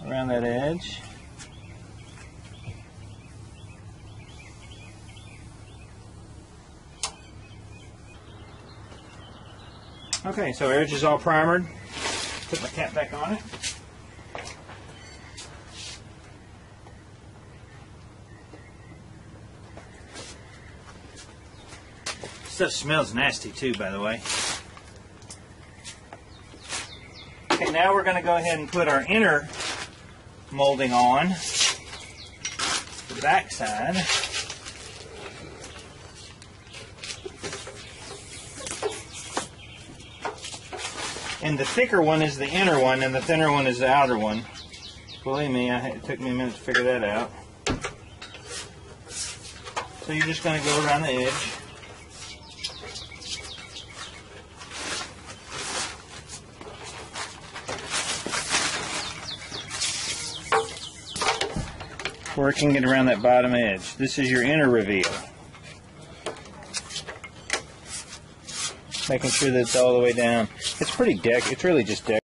around that edge. Okay, so our edge is all primered. Put my cap back on it. Stuff smells nasty too, by the way. Okay, now we're going to go ahead and put our inner molding on the back side. And the thicker one is the inner one, and the thinner one is the outer one. Believe me, it took me a minute to figure that out. So you're just going to go around the edge. Working it around that bottom edge. This is your inner reveal. Making sure that it's all the way down. It's pretty it's really just